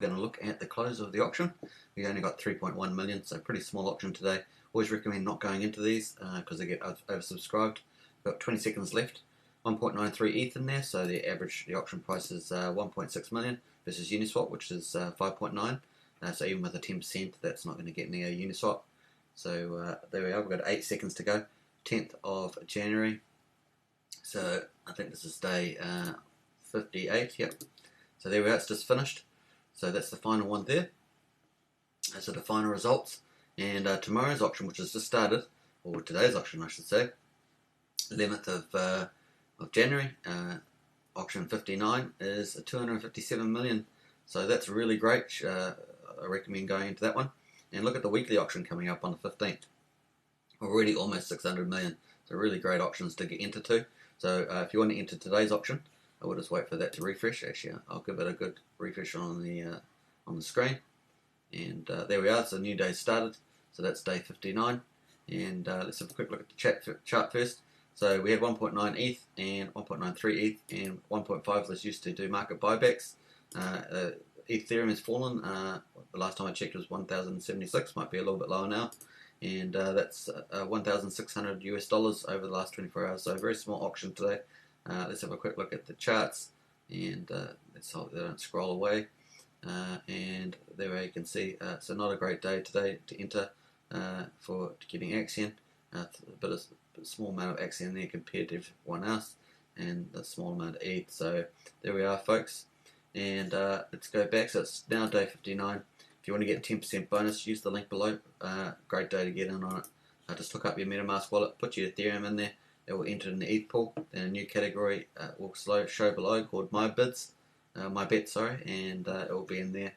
going to look at the close of the auction. We only got 3.1 million, so pretty small auction today. Always recommend not going into these because they get oversubscribed. We've got 20 seconds left. 1.93 ETH in there, so the auction price is 1.6 million versus Uniswap, which is 5.9. So even with a 10%, that's not going to get near Uniswap. So there we are. We've got 8 seconds to go. 10th of January. So I think this is day 58. Yep. So there we are. It's just finished. So that's the final one there. So the final results. And tomorrow's auction, which has just started, or today's auction, I should say, 11th of January, auction 59 is 257 million. So that's really great. I recommend going into that one. And look at the weekly auction coming up on the 15th. Already almost 600 million. So really great auctions to get into. So if you want to enter today's auction, I will just wait for that to refresh. Actually, I'll give it a good refresh on the screen. And there we are. So the new day started. So that's day 59. And let's have a quick look at the chart first. So we had 1.9 ETH and 1.93 ETH and 1.5 was used to do market buybacks. Ethereum has fallen. The last time I checked was 1,076. Might be a little bit lower now. And that's $1,600 US over the last 24 hours. So a very small auction today. Let's have a quick look at the charts, and let's hope they don't scroll away. And there you can see, so not a great day today to enter for getting Axion, but a small amount of Axion there compared to everyone else, and a small amount of ETH. So there we are, folks. And let's go back. So it's now day 59. If you want to get 10% bonus, use the link below. Great day to get in on it. Just hook up your MetaMask wallet, put your Ethereum in there. It will enter in the ETH pool. Then a new category will show below called My Bets, and it will be in there.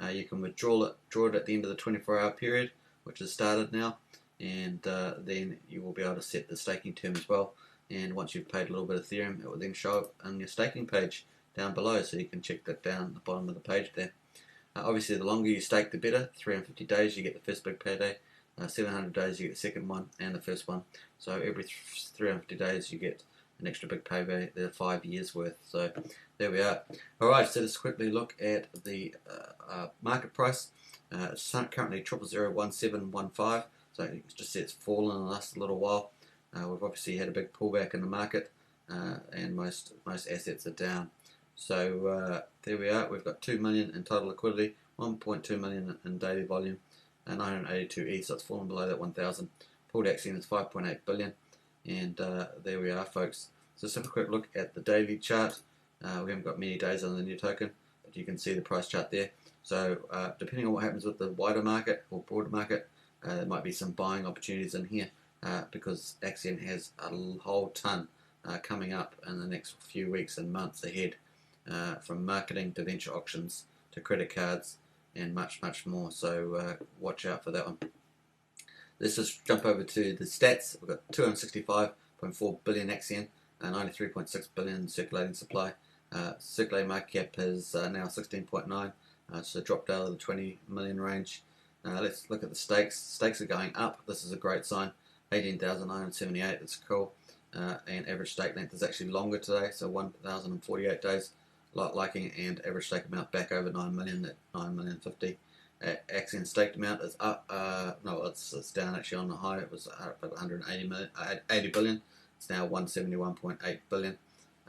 You can draw it at the end of the 24-hour period, which has started now, and then you will be able to set the staking term as well. And once you've paid a little bit of Ethereum, it will then show up on your staking page down below, so you can check that down at the bottom of the page there. Obviously, the longer you stake, the better. 350 days, you get the first big payday. 700 days, you get the second one and the first one. So every 350 days, you get an extra big payday. They're 5 years worth. So there we are. All right, so let's quickly look at the market price. It's currently 0001715. So you can just see it's fallen in the last little while. We've obviously had a big pullback in the market, and most assets are down. So there we are. We've got 2 million in total liquidity, 1.2 million in daily volume, 982 ETH, so it's fallen below that 1,000. Pooled Axion is 5.8 billion, and there we are, folks. So let's have a quick look at the daily chart. We haven't got many days on the new token, but you can see the price chart there. So depending on what happens with the wider market or broader market, there might be some buying opportunities in here because Axion has a whole ton coming up in the next few weeks and months ahead. From marketing to venture auctions to credit cards and much more, so watch out for that one. Let's just jump over to the stats. We've got 265.4 billion Axion, 93.6 billion circulating supply. Circulating market cap is now 16.9, so dropped out of the 20 million range. Let's look at the stakes. Stakes are going up. This is a great sign. 18,978, that's cool. And average stake length is actually longer today, so 1,048 days. Lot liking, and average stake amount back over 9 million at 9,050,000. Axion staked amount is up. No, it's down actually on the high. It was up at 80 billion. It's now 171.8 billion.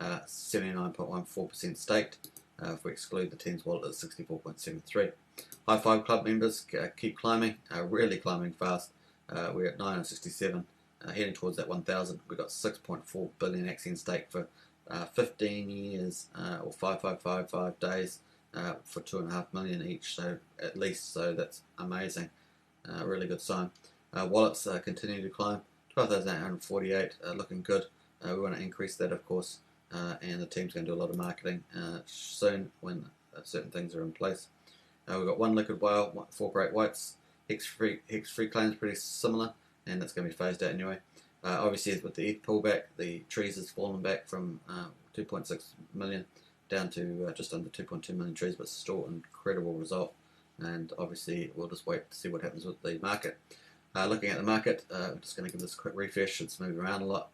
79.14% staked. If we exclude the Teams wallet, it's 64.73. High Five Club members keep climbing, really climbing fast. We're at 967, heading towards that 1,000. We've got 6.4 billion Axion staked for 15 years, or 5555 days, for 2.5 million each, so at least, so that's amazing. Really good sign. Wallets continue to climb, 12,848, looking good. We want to increase that, of course, and the team's going to do a lot of marketing soon when certain things are in place. We've got one liquid whale, 4 great whites, hex-free claims pretty similar, and that's going to be phased out anyway. Obviously, with the ETH pullback, the trees has fallen back from 2.6 million down to just under 2.2 million trees, but still an incredible result. And obviously, we'll just wait to see what happens with the market. Looking at the market, I'm just going to give this a quick refresh. It's moving around a lot.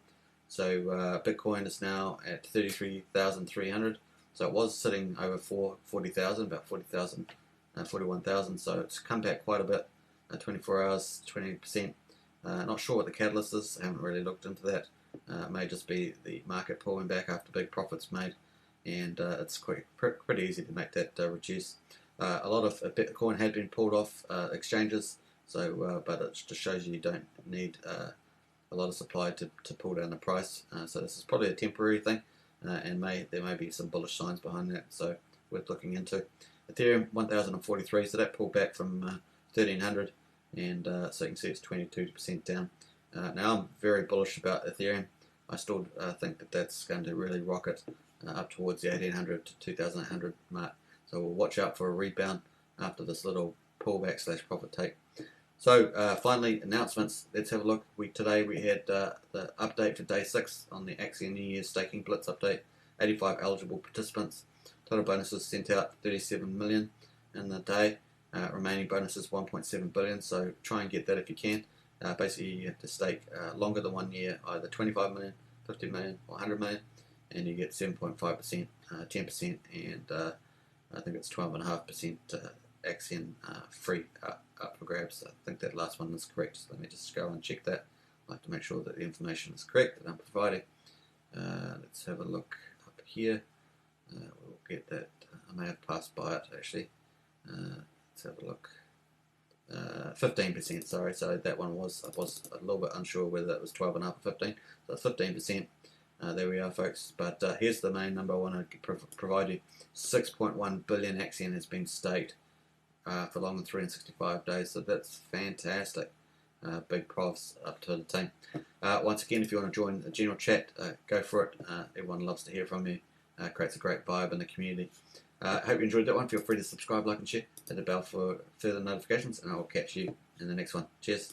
So Bitcoin is now at 33,300. So it was sitting over 40,000, about 40,000 41,000. So it's come back quite a bit. 24 hours, 20%. Not sure what the catalyst is. I haven't really looked into that. It may just be the market pulling back after big profits made, and it's pretty easy to make that reduce. A lot of Bitcoin had been pulled off exchanges, so but it just shows you don't need a lot of supply to pull down the price. So this is probably a temporary thing, and there may be some bullish signs behind that, so worth looking into. Ethereum 1043, so that pulled back from 1300, and so you can see it's 22% down. Now I'm very bullish about Ethereum. I still think that that's going to really rocket up towards the 1800 to 2800 mark. So we'll watch out for a rebound after this little pullback / profit take. So finally, announcements. Let's have a look. Today we had the update for day 6 on the Axion New Year's staking Blitz update. 85 eligible participants. Total bonuses sent out 37 million in the day. Remaining bonuses 1.7 billion. So try and get that if you can. Basically, you have to stake longer than 1 year, either 25 million, 50 million, or 100 million, and you get 7.5%, 10%, and I think it's 12.5% Axion free up for grabs. I think that last one is correct. So let me just go and check that. I like to make sure that the information is correct that I'm providing. Let's have a look up here. We'll get that. I may have passed by it actually. Let's have a look. 15%, sorry, so that one I was a little bit unsure whether that was 12.5 or 15, so 15%, there we are folks, but here's the main number I want to provide you. 6.1 billion Axion has been staked for longer than 365 days, so that's fantastic. Big profs up to the team. Once again, if you want to join the general chat, go for it. Everyone loves to hear from you. Creates a great vibe in the community. Hope you enjoyed that one. Feel free to subscribe, like and share. Hit the bell for further notifications, and I will catch you in the next one. Cheers.